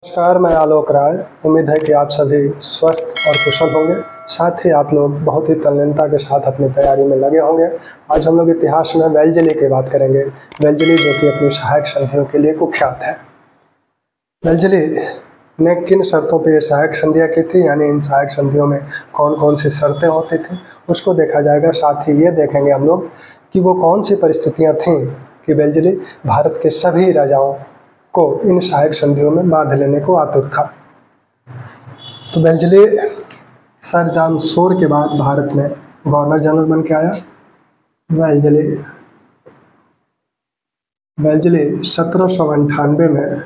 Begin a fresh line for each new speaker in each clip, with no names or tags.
नमस्कार, मैं आलोक राय। उम्मीद है कि आप सभी स्वस्थ और कुशल होंगे। साथ ही आप लोग बहुत ही तल्लीनता के साथ अपनी तैयारी में लगे होंगे। आज हम लोग इतिहास में वेल्ज़ेली की बात करेंगे। वेल्ज़ेली जो कि अपनी सहायक संधियों के लिए कुख्यात है। वेल्ज़ेली ने किन शर्तों पर ये सहायक संधियाँ की थी, यानी इन सहायक संधियों में कौन कौन सी शर्तें होती थी, उसको देखा जाएगा। साथ ही ये देखेंगे हम लोग कि वो कौन सी परिस्थितियाँ थीं कि वेल्ज़ेली भारत के सभी राजाओं को इन सहायक संधियों में बांध लेने को आतुर था। तो वेल्ज़ेली सर जॉन शोर के बाद भारत में गवर्नर जनरल बन के आया। वेल्ज़ेली 1798 में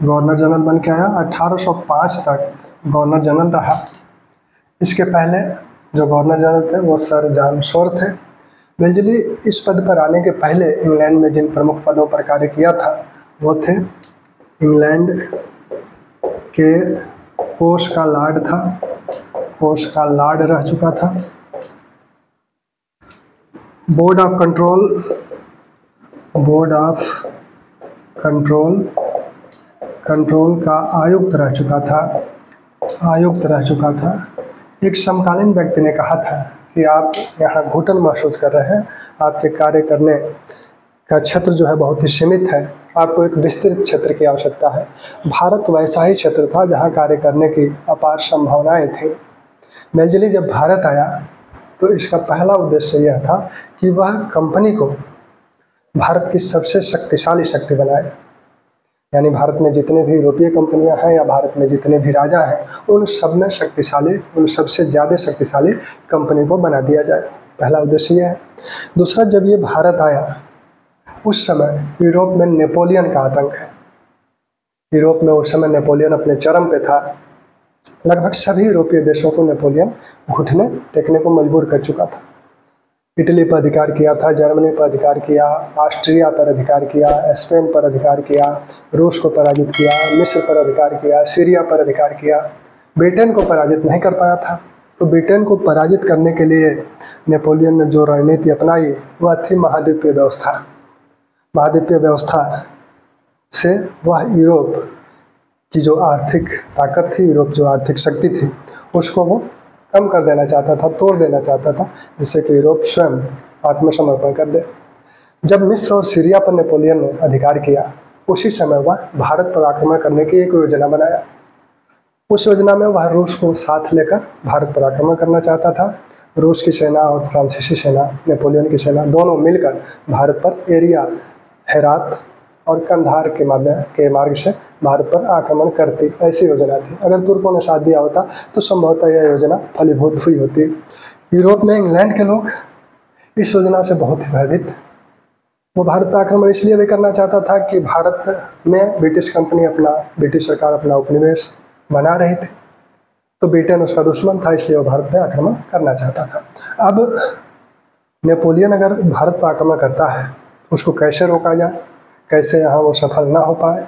गवर्नर जनरल बन के आया। 1805 तक गवर्नर जनरल रहा। इसके पहले जो गवर्नर जनरल थे वो सर जॉन शोर थे। वेल्ज़ेली इस पद पर आने के पहले इंग्लैंड में जिन प्रमुख पदों पर कार्य किया था वो थे, इंग्लैंड के कोष का लॉर्ड था, कोष का लॉर्ड रह चुका था। बोर्ड ऑफ कंट्रोल का आयुक्त रह चुका था। एक समकालीन व्यक्ति ने कहा था कि आप यहाँ घुटन महसूस कर रहे हैं, आपके कार्य करने का क्षेत्र जो है बहुत ही सीमित है, आपको एक विस्तृत क्षेत्र की आवश्यकता है। भारत वैसा ही क्षेत्र था जहाँ कार्य करने की अपार संभावनाएं थी। वेल्ज़ेली जब भारत आया तो इसका पहला उद्देश्य यह था कि वह कंपनी को भारत की सबसे शक्तिशाली शक्ति बनाए, यानी भारत में जितने भी यूरोपीय कंपनियां हैं या भारत में जितने भी राजा हैं, उन सब में उन सबसे ज़्यादा शक्तिशाली कंपनी को बना दिया जाए। पहला उद्देश्य यह है। दूसरा, जब ये भारत आया उस समय यूरोप में नेपोलियन का आतंक है। यूरोप में उस समय नेपोलियन अपने चरम पे था। लगभग सभी यूरोपीय देशों को नेपोलियन घुटने टेकने को मजबूर कर चुका था। इटली पर अधिकार किया था, जर्मनी पर अधिकार किया, ऑस्ट्रिया पर अधिकार किया, स्पेन पर अधिकार किया, रूस को पराजित किया, मिस्र पर अधिकार किया, सीरिया पर अधिकार किया। ब्रिटेन को पराजित नहीं कर पाया था। तो ब्रिटेन को पराजित करने के लिए नेपोलियन ने जो रणनीति अपनाई वह थी महाद्वीपीय व्यवस्था। महाद्वीपीय व्यवस्था से वह यूरोप की जो आर्थिक ताकत थी, यूरोप जो आर्थिक शक्ति थी, उसको वो कम कर देना चाहता था, तोड़ देना चाहता था, जिससे कि यूरोप स्वयं आत्मसमर्पण कर दे। जब मिस्र और सीरिया पर नेपोलियन ने अधिकार किया, उसी समय वह भारत पर आक्रमण करने की एक योजना बनाया। उस योजना में वह रूस को साथ लेकर भारत पर आक्रमण करना चाहता था। रूस की सेना और फ्रांसीसी सेना, नेपोलियन की सेना, दोनों मिलकर भारत पर एरिया, हेरात और कंधार के मार्ग से भारत पर आक्रमण करती, ऐसी योजना थी। अगर तुर्कों ने साथ दिया होता तो संभवतः यह योजना फलीभूत हुई होती। यूरोप में इंग्लैंड के लोग इस योजना से बहुत ही भयभीत थे। वो भारत पर आक्रमण इसलिए भी करना चाहता था कि भारत में ब्रिटिश सरकार अपना उपनिवेश बना रही थी। तो ब्रिटेन उसका दुश्मन था, इसलिए वो भारत पर आक्रमण करना चाहता था। अब नेपोलियन अगर भारत पर आक्रमण करता है, उसको कैसे रोका जाए, कैसे यहाँ वो सफल ना हो पाए,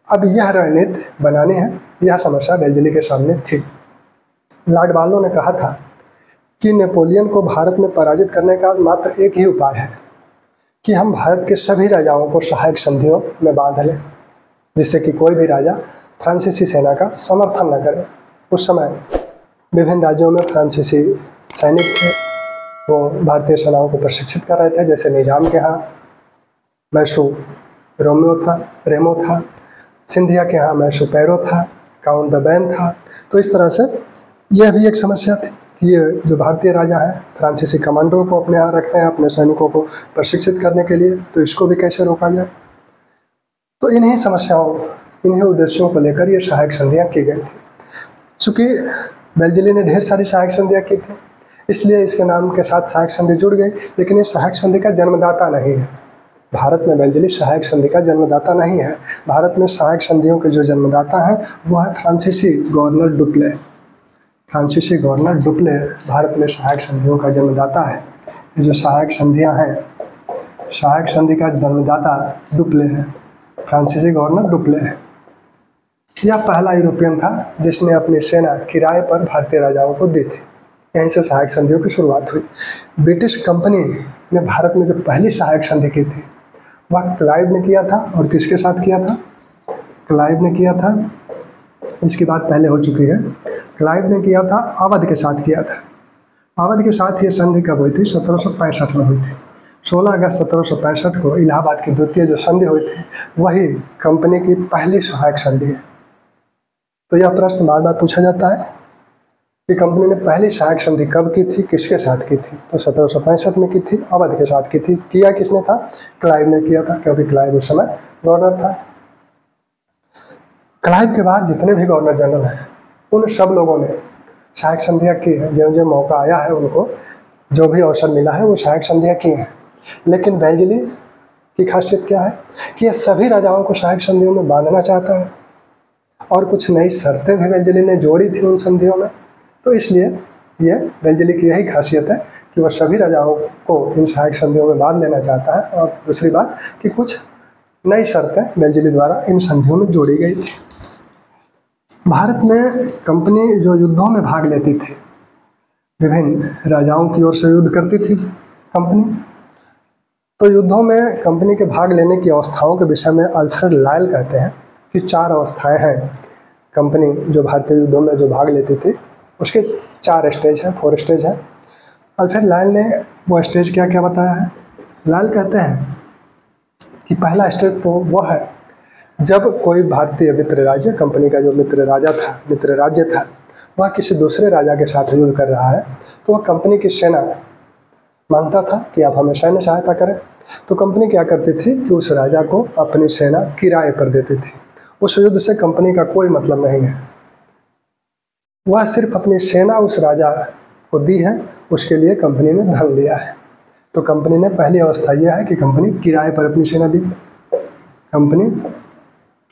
अब यह रणनीति बनानी है, यह समस्या वेल्ज़ेली के सामने थी। लॉर्ड बालो ने कहा था कि नेपोलियन को भारत में पराजित करने का मात्र एक ही उपाय है कि हम भारत के सभी राजाओं को सहायक संधियों में बांध लें, जिससे कि कोई भी राजा फ्रांसीसी सेना का समर्थन न करे। उस समय विभिन्न राज्यों में फ्रांसीसी सैनिक थे, वो भारतीय सेनाओं को प्रशिक्षित कर रहे थे। जैसे निजाम के यहाँ मैसू रेमो था, सिंधिया के यहाँ मैसू पैरो था, काउंट द बैन था। तो इस तरह से यह भी एक समस्या थी कि ये जो भारतीय राजा हैं फ्रांसीसी कमांडरों को अपने यहाँ रखते हैं अपने सैनिकों को प्रशिक्षित करने के लिए, तो इसको भी कैसे रोका जाए। तो इन्हीं समस्याओं, इन्हीं उद्देश्यों को लेकर ये सहायक संधियाँ की गई थी। चूँकि वेल्ज़ेली ने ढेर सारी सहायक संधियाँ की थी, इसलिए इसके नाम के साथ सहायक संधि जुड़ गई, लेकिन ये सहायक संधि का जन्मदाता नहीं है। भारत में वेल्ज़ेली सहायक संधि का जन्मदाता नहीं है। भारत में सहायक संधियों के जो जन्मदाता हैं वो है फ्रांसीसी गवर्नर डुप्ले। फ्रांसीसी गवर्नर डुप्ले भारत में सहायक संधियों का जन्मदाता है। ये जो सहायक संधियां हैं, सहायक संधि का जन्मदाता डुप्ले है, फ्रांसीसी गवर्नर डुप्ले है। यह पहला यूरोपियन था जिसने अपनी सेना किराए पर भारतीय राजाओं को दी थी। यहीं से सहायक संधियों की शुरुआत हुई। ब्रिटिश कंपनी ने भारत में जो पहली सहायक संधि की थी वह क्लाइव ने किया था। और किसके साथ किया था? क्लाइव ने किया था इसकी बात पहले हो चुकी है। क्लाइव ने किया था, अवध के साथ किया था। अवध के साथ ये संधि कब हुई थी? 1765 में हुई थी। 16 अगस्त 1765 को इलाहाबाद की द्वितीय जो संधि हुई थी वही कंपनी की पहली सहायक संधि है। तो यह प्रश्न बार बार पूछा जाता है कि कंपनी ने पहली सहायक संधि कब की थी, किसके साथ की थी? तो 1765 में की थी, अवध के साथ की थी। किया किसने था? क्लाइव ने किया था, क्योंकि क्लाइव उस समय गवर्नर था। क्लाइव के बाद जितने भी गवर्नर जनरल हैं उन सब लोगों ने सहायक संधियाँ की है। जो जो मौका आया है उनको जो भी अवसर मिला है वो सहायक संधियाँ की हैं। लेकिन वेल्जली की खासियत क्या है कि यह सभी राजाओं को सहायक संधियों में बांधना चाहता है और कुछ नई शर्तें भी वेल्जली ने जोड़ी थी उन संधियों में। तो इसलिए ये वेल्जली की यही खासियत है कि वह सभी राजाओं को इन सहायक संधियों में बांध लेना चाहता है। और दूसरी बात कि कुछ नई शर्तें वेल्जली द्वारा इन संधियों में जोड़ी गई थी। भारत में कंपनी जो युद्धों में भाग लेती थी, विभिन्न राजाओं की ओर से युद्ध करती थी कंपनी। तो युद्धों में कंपनी के भाग लेने की अवस्थाओं के विषय में अल्फ्रेड लायल कहते हैं कि 4 अवस्थाएं हैं। कंपनी जो भारतीय युद्धों में जो भाग लेती थी उसके 4 स्टेज हैं, 4 स्टेज हैं। अल्फ्रेड लायल ने वो स्टेज क्या क्या बताया है? लायल कहते हैं कि पहला स्टेज तो वह है जब कोई भारतीय मित्र राज्य, कंपनी का जो मित्र राज्य था, वह किसी दूसरे राजा के साथ युद्ध कर रहा है तो वह कंपनी की सेना मांगता था कि आप हमें सैन्य सहायता करें। तो कंपनी क्या करती थी कि उस राजा को अपनी सेना किराए पर देती थी। उस युद्ध से कंपनी का कोई मतलब नहीं है, वह सिर्फ अपनी सेना उस राजा को दी है, उसके लिए कंपनी ने धन लिया है। तो कंपनी ने पहली अवस्था यह है कि कंपनी किराए पर अपनी सेना दी, कंपनी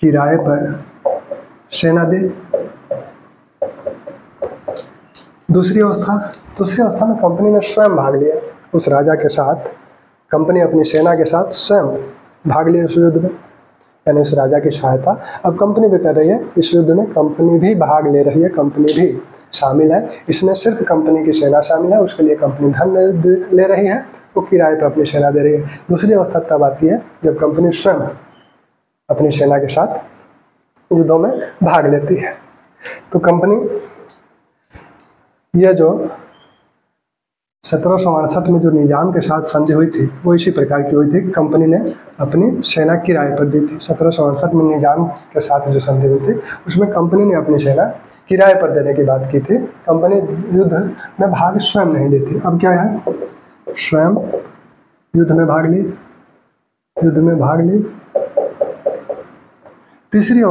किराए पर सेना दी। दूसरी अवस्था में कंपनी ने स्वयं भाग लिया उस राजा के साथ। कंपनी अपनी सेना के साथ स्वयं भाग लिया उस युद्ध में, यानी उस राजा की सहायता अब कंपनी भी कर रही है। इस युद्ध में कंपनी भी भाग ले रही है, कंपनी भी शामिल है। इसमें सिर्फ कंपनी की सेना शामिल है, उसके लिए कंपनी धन ले रही है, वो किराए पर अपनी सेना दे रही है। दूसरी अवस्था तब आती है जब कंपनी स्वयं अपनी सेना के साथ युद्धों में भाग लेती है। तो कंपनी यह जो 1768 में जो निजाम के साथ संधि हुई थी वो इसी प्रकार की हुई थी। कंपनी ने अपनी सेना किराए पर दी थी। 1768 में निजाम के साथ जो संधि हुई थी उसमें कंपनी ने अपनी सेना किराए पर देने की बात की थी। कंपनी युद्ध में भाग स्वयं नहीं ली थी। अब क्या है? स्वयं युद्ध में भाग ली। तीसरी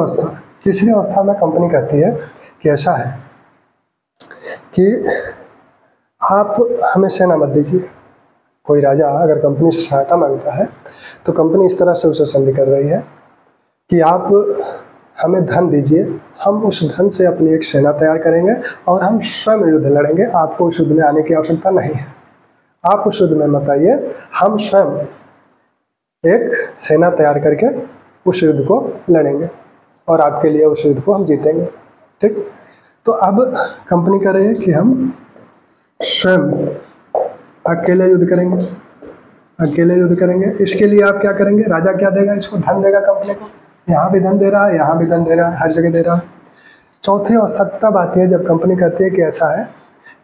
अवस्था में कंपनी कहती है कि ऐसा है कि आप हमें सेना मत दीजिए। कोई राजा अगर कंपनी से सहायता मांगता है तो कंपनी इस तरह से उसे संधि कर रही है कि आप हमें धन दीजिए, हम उस धन से अपनी एक सेना तैयार करेंगे और हम स्वयं युद्ध लड़ेंगे। आपको उस युद्ध में आने की आवश्यकता नहीं है, आप उस युद्ध में मत आइए, हम स्वयं एक सेना तैयार करके उस युद्ध को लड़ेंगे और आपके लिए उस युद्ध को हम जीतेंगे। ठीक, तो अब कंपनी कह रही है कि हम स्वयं अकेले युद्ध करेंगे। इसके लिए आप क्या करेंगे? राजा क्या देगा? इसको धन देगा कंपनी को। यहाँ भी धन दे रहा है, यहाँ भी धन दे रहा है, हर जगह दे रहा है। चौथी अवस्था तब आती है जब कंपनी कहती है कि ऐसा है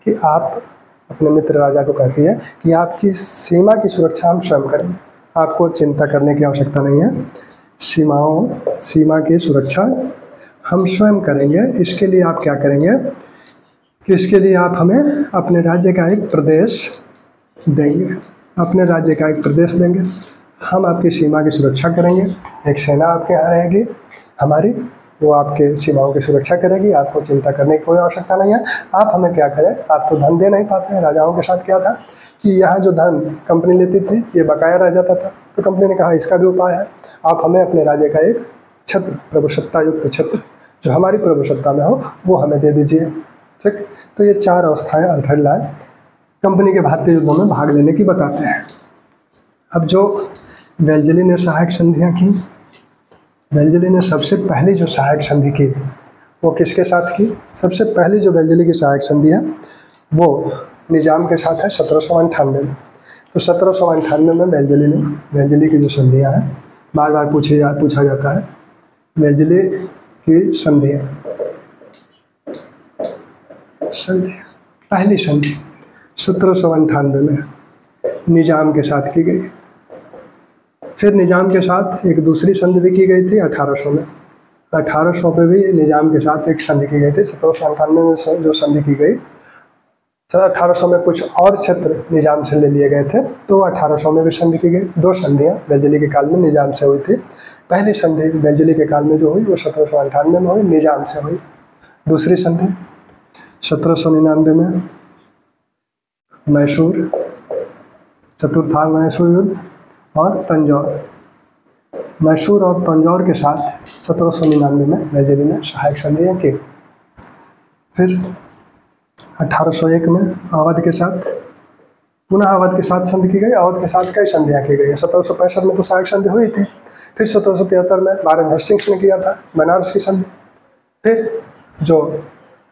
कि आप अपने मित्र राजा को कहती है कि आपकी सीमा की सुरक्षा हम स्वयं करेंगे, आपको चिंता करने की आवश्यकता नहीं है। सीमा की सुरक्षा हम स्वयं करेंगे। इसके लिए आप क्या करेंगे कि इसके लिए आप हमें अपने राज्य का एक प्रदेश देंगे, हम आपकी सीमा की सुरक्षा करेंगे। एक सेना आपके यहाँ रहेगी हमारी, वो आपके सीमाओं की सुरक्षा करेगी, आपको चिंता करने की कोई आवश्यकता नहीं है। आप हमें क्या करें? आप तो धन दे नहीं पाते हैं। राजाओं के साथ क्या था कि यहाँ जो धन कंपनी लेती थी ये बकाया रह जाता था। तो कंपनी ने कहा इसका भी उपाय है, आप हमें अपने राज्य का एक छत्र, प्रभुसत्ता युक्त छत्र जो हमारी प्रभुसत्ता में हो वो हमें दे दीजिए। ठीक, तो ये 4 अवस्थाएं अल्फ्रेड लायल कंपनी के भारतीय युद्धों में भाग लेने की बताते हैं। अब जो वेल्जली ने सहायक संधियाँ की, वेल्जली ने सबसे पहली जो सहायक संधि की वो किसके साथ की? सबसे पहली जो वेल्जली की सहायक संधि है वो निजाम के साथ है 1798 में। तो 1798 में वेल्जली की जो संधियाँ हैं बार बार पूछा जाता है वेल्जली की संधियाँ। संधि, पहली संधि 1798 में निजाम के साथ की गई। फिर निजाम के साथ एक दूसरी संधि भी की गई थी 1800 में। 1800 में भी निजाम के साथ एक संधि की गई थी। 1798 में जो संधि की गई, 1800 में कुछ और क्षेत्र निजाम से ले लिए गए थे, तो 1800 में भी संधि की गई। दो संधियाँ बेलजली के काल में निजाम से हुई थी। पहली संधि बेलजली के काल में जो हुई वो 1798 में हुई, निजाम से हुई। दूसरी संधि 1799 में मैसूर, चतुर्थांग मैसूर युद्ध और तंजौर। मैसूर और तंजौर के साथ 1799 में बेलजली ने सहायक संधियाँ की। फिर 1801 में अवध के साथ, पुनः अवध के साथ संधि की गई। अवध के साथ कई संधियाँ की गई। 1765 में तो सहायक संधि हुई थी। फिर 1773 में महाराजा हेस्टिंग्स ने किया था बनारस की संधि। फिर जो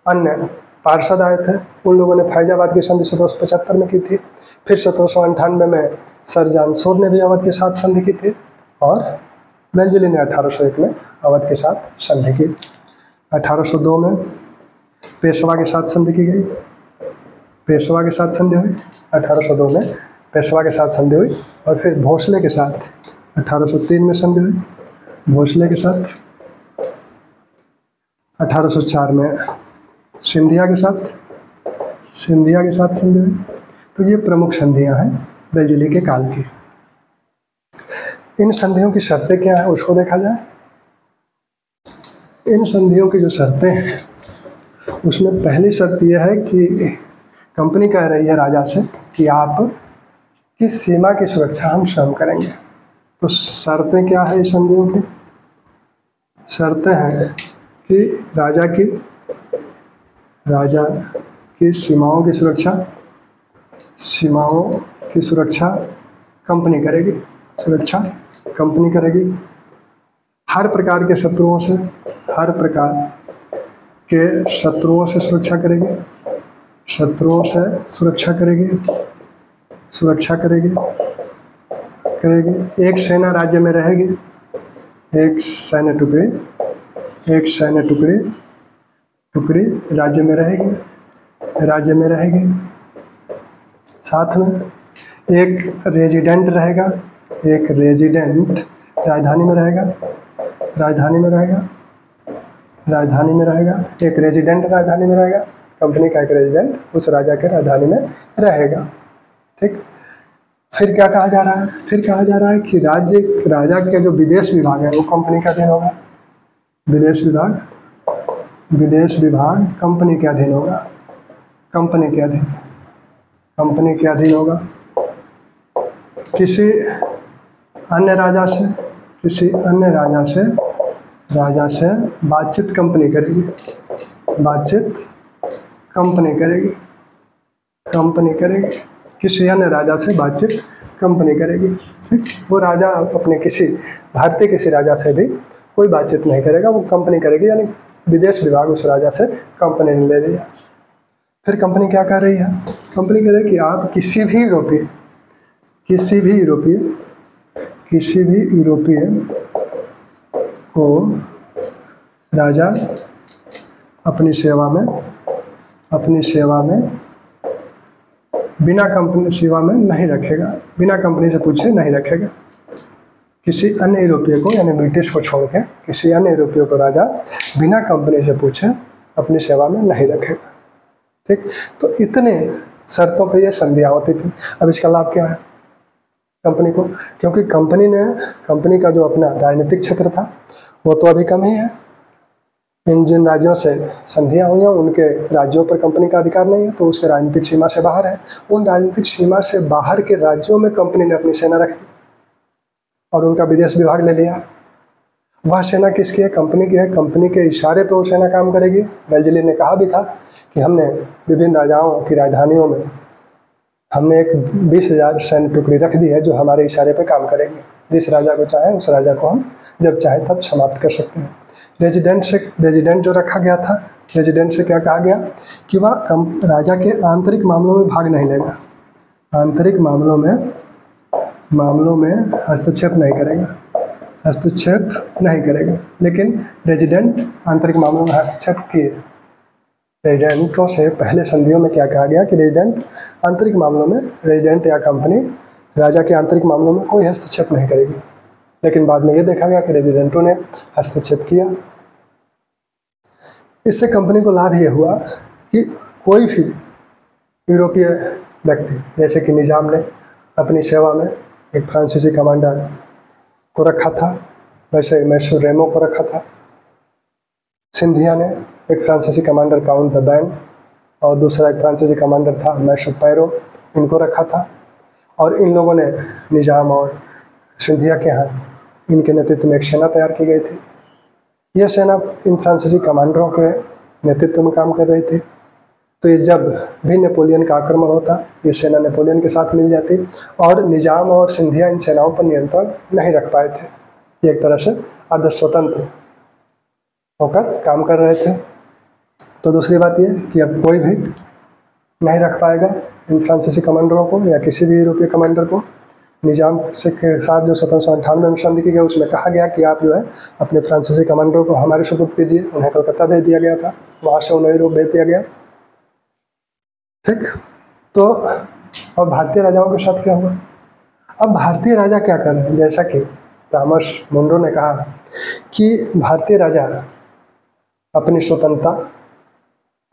अन्य पार्षद आए थे उन लोगों ने फैजाबाद की संधि 1775 में की थी। फिर 1798 में सर जॉन शोर ने भी अवध के साथ संधि की थी और बेलजली ने 1801 में अवध के साथ संधि की। 1802 में पेशवा के साथ संधि की गई। पेशवा के साथ संधि हुई 1802 में, पेशवा के साथ संधि हुई। और फिर भोसले के साथ 1803 में संधि हुई। भोसले के साथ 1804 में सिंधिया के साथ संधि हुई। तो ये प्रमुख संधियां हैं बेलजली के काल की। इन संधियों की शर्तें क्या है उसको देखा जाए। इन संधियों की जो शर्तें हैं उसमें पहली शर्त यह है कि कंपनी कह रही है राजा से कि आप की सीमा की सुरक्षा हम स्वयं करेंगे। तो शर्तें क्या है इस संधियों की? शर्तें हैं कि राजा की सीमाओं की सुरक्षा कंपनी करेगी। हर प्रकार के शत्रुओं से सुरक्षा करेगी। एक सेना राज्य में रहेगी, एक सैन्य टुकड़ी राज्य में रहेगी। साथ में एक रेजिडेंट राजधानी में रहेगा। एक रेजिडेंट राजधानी में रहेगा। कंपनी का एक रेजिडेंट उस राजा के राजधानी में रहेगा। ठीक। फिर क्या कहा जा रहा है? फिर कहा जा रहा है कि राजा के जो विदेश विभाग है वो कंपनी का अधीन होगा। विदेश विभाग कंपनी के अधीन होगा। किसी अन्य राजा से बातचीत कंपनी करेगी। किसी अन्य राजा से बातचीत कंपनी करेगी। ठीक। वो राजा अपने भारतीय किसी राजा से भी कोई बातचीत नहीं करेगा, वो कंपनी करेगी। यानी विदेश विभाग उस राजा से कंपनी ने ले लिया। फिर कंपनी क्या कर रही है? कंपनी कह रही है कि आप किसी भी यूरोपीय को राजा अपनी सेवा में बिना कंपनी से पूछे नहीं रखेगा। किसी अन्य यूरोपीय को, यानी ब्रिटिश को छोड़ के किसी अन्य यूरोपीय को राजा बिना कंपनी से पूछे अपनी सेवा में नहीं रखेगा। ठीक। तो इतने शर्तों पे ये संधियाँ होती थी। अब इसका लाभ क्या है कंपनी को? क्योंकि कंपनी का जो अपना राजनीतिक क्षेत्र था वो तो अभी कम ही है। जिन राज्यों से संधियाँ हुई हैं उनके राज्यों पर कंपनी का अधिकार नहीं है, तो उसके राजनीतिक सीमा से बाहर है। उन राजनीतिक सीमा से बाहर के राज्यों में कंपनी ने अपनी सेना रख दी और उनका विदेश विभाग ले लिया। वह सेना किसकी है? कंपनी की है। कंपनी के इशारे पर वो सेना काम करेगी। बेलजली ने कहा भी था कि हमने विभिन्न राजाओं की राजधानियों में हमने एक 20,000 सैन्य टुकड़ी रख दी है जो हमारे इशारे पर काम करेगी। जिस राजा को चाहे उस राजा को हम जब चाहे तब समाप्त कर सकते हैं। रेजिडेंट जो रखा गया था, रेजिडेंट से क्या कहा गया कि वह राजा के आंतरिक मामलों में भाग नहीं लेगा, आंतरिक मामलों में हस्तक्षेप नहीं करेगा। लेकिन रेजिडेंट आंतरिक मामलों में हस्तक्षेप किए। रेजिडेंटों से पहले संधियों में क्या कहा गया कि रेजिडेंट आंतरिक मामलों में, रेजिडेंट या कंपनी राजा के आंतरिक मामलों में कोई हस्तक्षेप नहीं करेगी। लेकिन बाद में ये देखा गया कि रेजिडेंटों ने हस्तक्षेप किया। इससे कंपनी को लाभ ये हुआ कि कोई भी यूरोपीय व्यक्ति, जैसे कि निजाम ने अपनी सेवा में एक फ्रांसीसी कमांडर को रखा था, वैसे मैसूर रेमो को रखा था। सिंधिया ने एक फ्रांसीसी कमांडर काउंट द बैन और दूसरा एक फ्रांसीसी कमांडर था मैसूर पैरो, इनको रखा था। और इन लोगों ने, निजाम और सिंधिया के यहाँ, इनके नेतृत्व में एक सेना तैयार की गई थी। यह सेना इन फ्रांसीसी कमांडरों के नेतृत्व में काम कर रही थी। तो ये जब भी नेपोलियन का आक्रमण होता, ये सेना नेपोलियन के साथ मिल जाती और निजाम और सिंधिया इन सेनाओं पर नियंत्रण नहीं रख पाए थे। ये एक तरह से अर्ध स्वतंत्र होकर काम कर रहे थे। तो दूसरी बात ये कि अब कोई भी नहीं रख पाएगा इन फ्रांसीसी कमांडरों को या किसी भी यूरोपीय कमांडर को। निजाम से के साथ जो 1798 में संधि की गई, उसमें कहा गया कि आप जो है अपने फ्रांसीसी कमांडरों को हमारे सुपुर्द कीजिए। उन्हें कलकत्ता भेज दिया गया था, वहाँ से उन्हें यूरोप भेज दिया गया। ठीक, तो अब भारतीय राजाओं के साथ क्या हुआ? अब भारतीय राजा क्या कर रहे हैं? जैसा कि थॉमस मुनरो ने कहा कि भारतीय राजा अपनी स्वतंत्रता,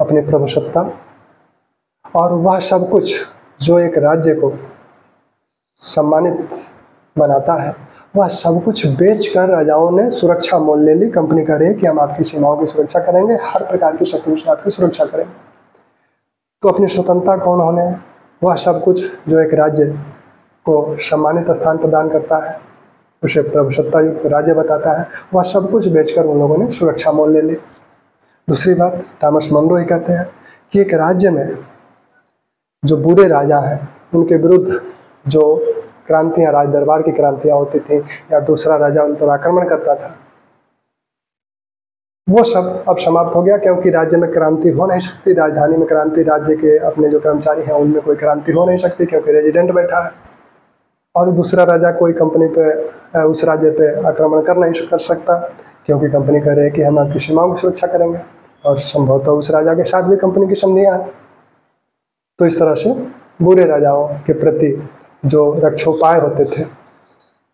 अपनी प्रभुसत्ता और वह सब कुछ जो एक राज्य को सम्मानित बनाता है, वह सब कुछ बेचकर राजाओं ने सुरक्षा मोल ले ली। कंपनी कह रही है कि हम आपकी सीमाओं की सुरक्षा करेंगे, हर प्रकार की शत्रु से आपकी सुरक्षा करेंगे। तो अपनी स्वतंत्रता कौन होने, वह सब कुछ जो एक राज्य को सम्मानित स्थान प्रदान करता है, उसे प्रभुसत्ता युक्त राज्य बताता है, वह सब कुछ बेचकर उन लोगों ने सुरक्षा मोल ले ली। दूसरी बात, थॉमस मुनरो ही कहते हैं कि एक राज्य में जो बुरे राजा हैं, उनके विरुद्ध जो क्रांतियाँ, राज दरबार की क्रांतियाँ होती थी या दूसरा राजा उन पर आक्रमण करता था, वो सब अब समाप्त हो गया, क्योंकि राज्य में क्रांति हो नहीं सकती। राजधानी में क्रांति, राज्य के अपने जो कर्मचारी हैं उनमें कोई क्रांति हो नहीं सकती, क्योंकि रेजिडेंट बैठा है। और दूसरा राजा कोई कंपनी पे, उस राज्य पे आक्रमण कर सकता, क्योंकि कंपनी कह रही है कि हम आपकी सीमाओं की सुरक्षा करेंगे और संभवतः उस राजा के साथ भी कंपनी की संधियाँ हैं। तो इस तरह से बुरे राजाओं के प्रति जो रक्षोपाय होते थे,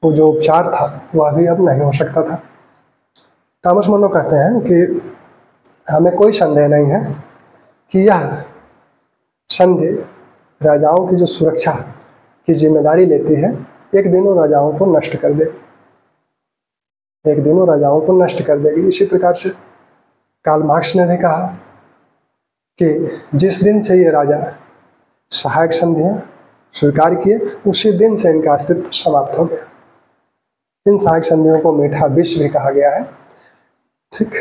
वो जो उपचार था, वह भी अब नहीं हो सकता था। थॉमस मुनरो कहते हैं कि हमें कोई संदेह नहीं है कि यह संधि राजाओं की जो सुरक्षा की जिम्मेदारी लेती है, एक दिन वो राजाओं को नष्ट कर देगी, एक दिन वो राजाओं को नष्ट कर देगी। इसी प्रकार से कार्ल मार्क्स ने भी कहा कि जिस दिन से ये राजा सहायक संधियां स्वीकार किए, उसी दिन से इनका अस्तित्व समाप्त हो गया। इन सहायक संधियों को मीठा विष भी कहा गया है। ठीक,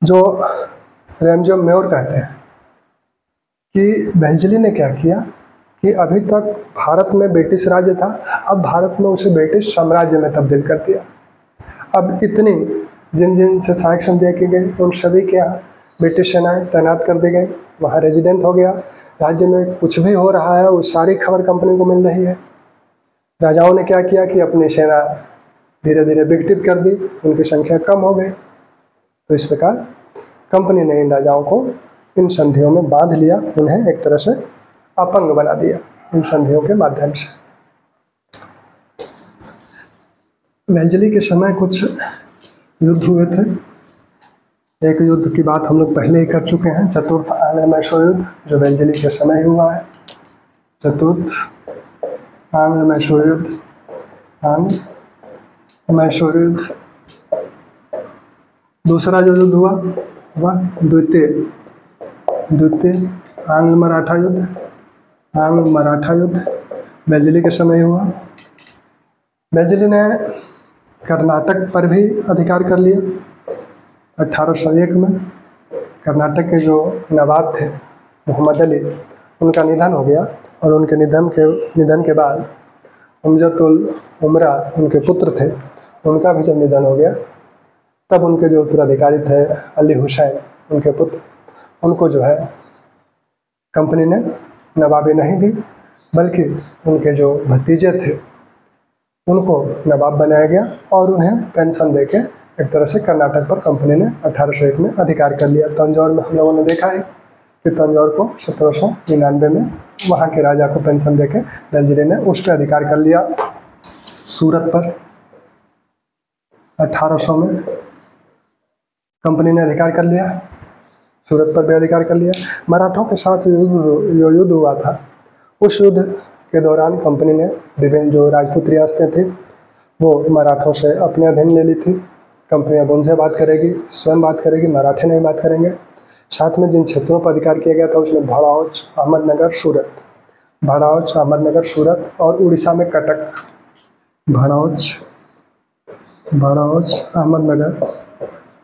जो रैमजो म्योर कहते हैं कि वेल्जली ने क्या किया कि अभी तक भारत में ब्रिटिश राज्य था, अब भारत में उसे ब्रिटिश साम्राज्य में तब्दील कर दिया। अब इतनी जिन जिन से सहायक संधियां की गई, उन सभी के यहाँ ब्रिटिश सेनाएं तैनात कर दी गई, वहाँ रेजिडेंट हो गया। राज्य में कुछ भी हो रहा है वो सारी खबर कंपनी को मिल रही है। राजाओं ने क्या किया कि अपनी सेना धीरे धीरे विघटित कर दी, उनकी संख्या कम हो गई। तो इस प्रकार कंपनी ने इन राजाओं को इन संधियों में बांध लिया, उन्हें एक तरह से अपंग बना दिया इन संधियों के माध्यम से। वेल्जली के समय कुछ युद्ध हुए थे। एक युद्ध की बात हम लोग पहले ही कर चुके हैं, चतुर्थ आंग्ल मैसूर युद्ध, जो वेल्जली के समय हुआ है। चतुर्थ आंग्ल मैसूर युद्ध, आंग्ल मैसूर युद्ध। दूसरा जो युद्ध हुआ वह द्वितीय आंग्ल मराठा युद्ध, आंग्ल मराठा युद्ध वेल्जली के समय हुआ। वेल्जली ने कर्नाटक पर भी अधिकार कर लिया। 1801 में कर्नाटक के जो नवाब थे मोहम्मद अली, उनका निधन हो गया और उनके निधन के बाद उमजतुल उमरा उनके पुत्र थे, उनका भी जब निधन हो गया, तब उनके जो उत्तराधिकारी थे अली हुसैन, उनके पुत्र, उनको जो है कंपनी ने नवाबी नहीं दी, बल्कि उनके जो भतीजे थे उनको नवाब बनाया गया और उन्हें पेंशन देके एक तरह से कर्नाटक पर कंपनी ने 1801 में अधिकार कर लिया। तंजौर में हम लोगों ने देखा है कि तंजौर को 1799 में वहाँ के राजा को पेंशन देके वेल्जली ने उस पर अधिकार कर लिया। सूरत पर 1800 में कंपनी ने अधिकार कर लिया, सूरत पर भी अधिकार कर लिया। मराठों के साथ युद्ध हुआ था, उस युद्ध के दौरान कंपनी ने विभिन्न जो राजपूत रियासतें थी वो मराठों से अपने अधीन ले ली थी। कंपनी अब उनसे बात करेगी, स्वयं बात करेगी, मराठे नहीं बात करेंगे। साथ में जिन क्षेत्रों पर अधिकार किया गया था उसमें भड़ौच, अहमदनगर, सूरत, भड़ौच, अहमदनगर, सूरत और उड़ीसा में कटक। भड़ौच,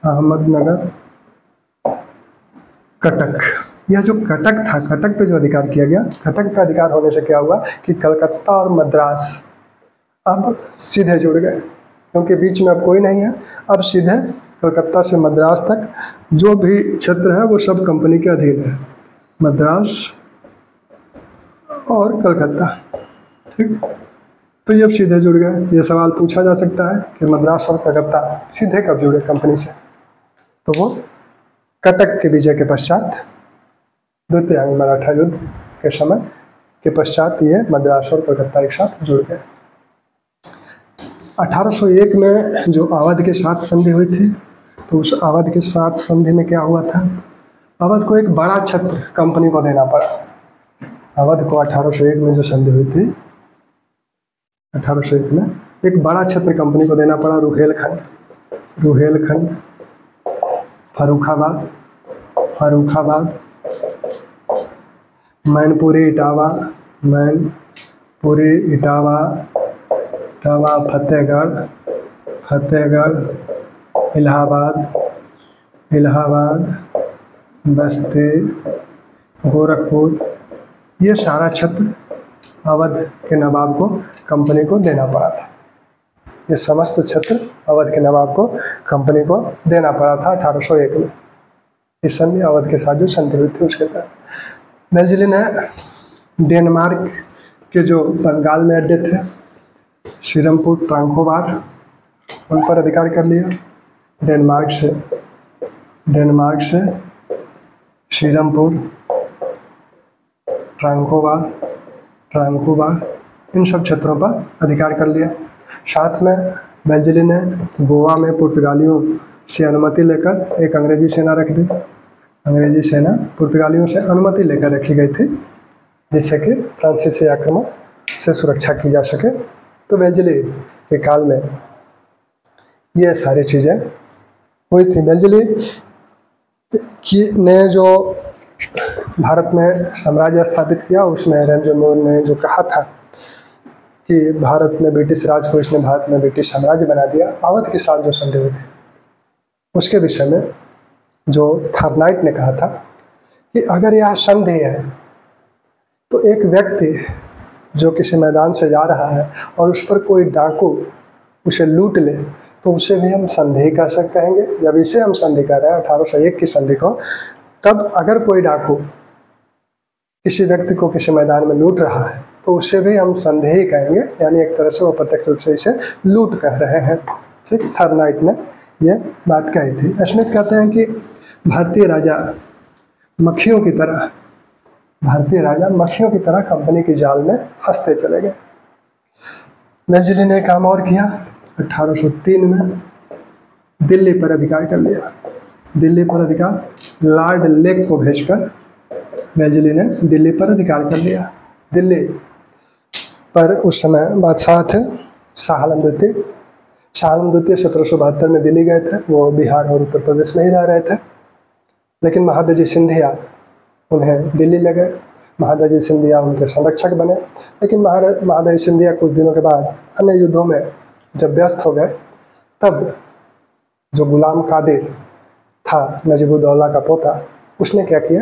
अहमदनगर, कटक। यह जो कटक था, कटक पे जो अधिकार किया गया, कटक पे अधिकार होने से क्या हुआ कि कलकत्ता और मद्रास अब सीधे जुड़ गए, क्योंकि बीच में अब कोई नहीं है। अब सीधे कलकत्ता से मद्रास तक जो भी क्षेत्र है वो सब कंपनी के अधीन है, मद्रास और कलकत्ता। ठीक, तो ये अब सीधे जुड़ गए। ये सवाल पूछा जा सकता है कि मद्रास और कलकत्ता सीधे कब जुड़े कंपनी से, तो वो कटक के विजय के पश्चात, द्वितीय मराठा युद्ध के समय के पश्चात ये मद्रास और कलकत्ता एक साथ जुड़ गए। 1801 में जो अवध के साथ संधि हुई थी, तो उस अवध के साथ संधि में क्या हुआ था, अवध को एक बड़ा क्षेत्र कंपनी को देना पड़ा। अवध को 1801 में जो संधि हुई थी, 1801 में एक बड़ा क्षेत्र कंपनी को देना पड़ा। रुहेलखंड, फर्रुखाबाद, मैनपुरी, इटावा, फतेहगढ़, इलाहाबाद, बस्ती, गोरखपुर, ये सारा क्षेत्र अवध के नवाब को कंपनी को देना पड़ा था। ये समस्त क्षेत्र अवध के नवाब को कंपनी को देना पड़ा था 1801 में। इस संधि अवध के साथ जो संधि हुई थी उसके तहत वेल्जली ने डेनमार्क के जो बंगाल में अड्डे थे, श्रीरंगपुर, ट्रांकोबार, उन पर अधिकार कर लिया। डेनमार्क से श्रीरंगपुर, ट्रांकोबार, इन सब क्षेत्रों पर अधिकार कर लिया। साथ में वेल्जली ने गोवा में पुर्तगालियों से अनुमति लेकर एक अंग्रेजी सेना रख दी। अंग्रेजी सेना पुर्तगालियों से अनुमति लेकर रखी गई थी, जिससे कि फ्रांसीसी आक्रमण से सुरक्षा की जा सके। तो वेल्जली के काल में ये सारी चीज़ें हुई थी। वेल्जली ने जो भारत में साम्राज्य स्थापित किया, उसमें रेंजमोर ने जो कहा था कि भारत में ब्रिटिश राज को इसने भारत में ब्रिटिश साम्राज्य बना दिया, अवध के साथ जो संधि हुई थी उसके विषय में जो थर्नाइट ने कहा था कि अगर यह संधि है तो एक व्यक्ति जो किसी मैदान से जा रहा है और उस पर कोई डाकू उसे लूट ले तो उसे भी हम संधि कहेंगे। जब इसे हम संधि कर रहे हैं 1801 की संधि को, तब अगर कोई डाकू किसी व्यक्ति को किसी मैदान में लूट रहा है तो उसे भी हम संधि ही कहेंगे, यानी एक तरह से वो प्रत्यक्ष रूप से इसे लूट कह रहे हैं। ठीक, थर्नाइट ने ये बात कही थी। स्मिथ कहते हैं कि भारतीय राजा मक्खियों की तरह कंपनी की जाल में फंसते चले गए। वेल्जली ने काम और किया। 1803 में दिल्ली पर अधिकार कर लिया। दिल्ली पर अधिकार लॉर्ड लेक को भेजकर वेल्जली ने दिल्ली पर अधिकार कर लिया। दिल्ली पर उस समय बादशाह थे शाह आलम द्वितीय। शाह आलम द्वितीय 1772 में दिल्ली गए थे। वो बिहार और उत्तर प्रदेश में ही रह रहे थे, लेकिन महादजी सिंधिया उन्हें दिल्ली ले गए। महादजी सिंधिया उनके संरक्षक बने, लेकिन महादजी सिंधिया कुछ दिनों के बाद अन्य युद्धों में जब व्यस्त हो गए, तब जो गुलाम कादिर था, नजीबुद्दौला का पोता, उसने क्या किया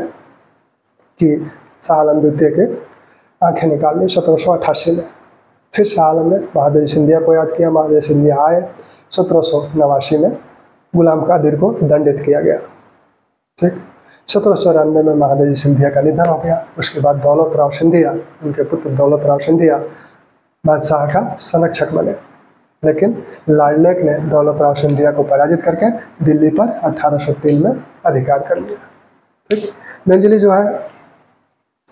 कि शाह आलम द्वितीय के आंखें निकाल ली 1788 में। फिर शाह आलम ने महादजी सिंधिया को याद किया। महादजी सिंधिया आए। 1789 में गुलाम कादिर को दंडित किया गया। ठीक, 1794 में महादजी सिंधिया का निधन हो गया। उसके बाद दौलत राव सिंधिया, उनके पुत्र दौलत राव सिंधिया बादशाह का संरक्षक बने। लेकिन लार्डनेक ने दौलत राव सिंधिया को पराजित करके दिल्ली पर 1803 में अधिकार कर लिया। ठीक, बेंजली जो है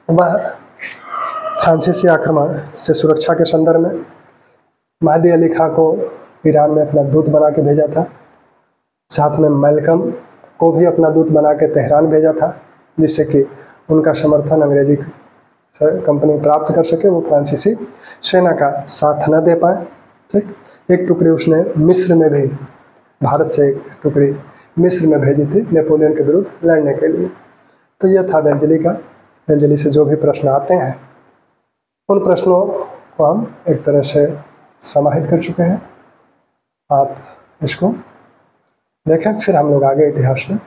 वह फ्रांसीसी आक्रमण से सुरक्षा के संदर्भ में महदी अली खां को ईरान में अपना दूत बना के भेजा था। साथ में मैल्कम को भी अपना दूत बना के तेहरान भेजा था, जिससे कि उनका समर्थन अंग्रेजी कंपनी प्राप्त कर सके, वो फ्रांसीसी सेना का साथ न दे पाए। ठीक, एक टुकड़ी उसने मिस्र में भी, भारत से एक टुकड़ी मिस्र में भेजी थी नेपोलियन के विरुद्ध लड़ने के लिए। तो यह था बेंजली का। बेंजली से जो भी प्रश्न आते हैं उन प्रश्नों को हम एक तरह से समाहित कर चुके हैं। आप इसको देखें, फिर हम लोग आगे इतिहास में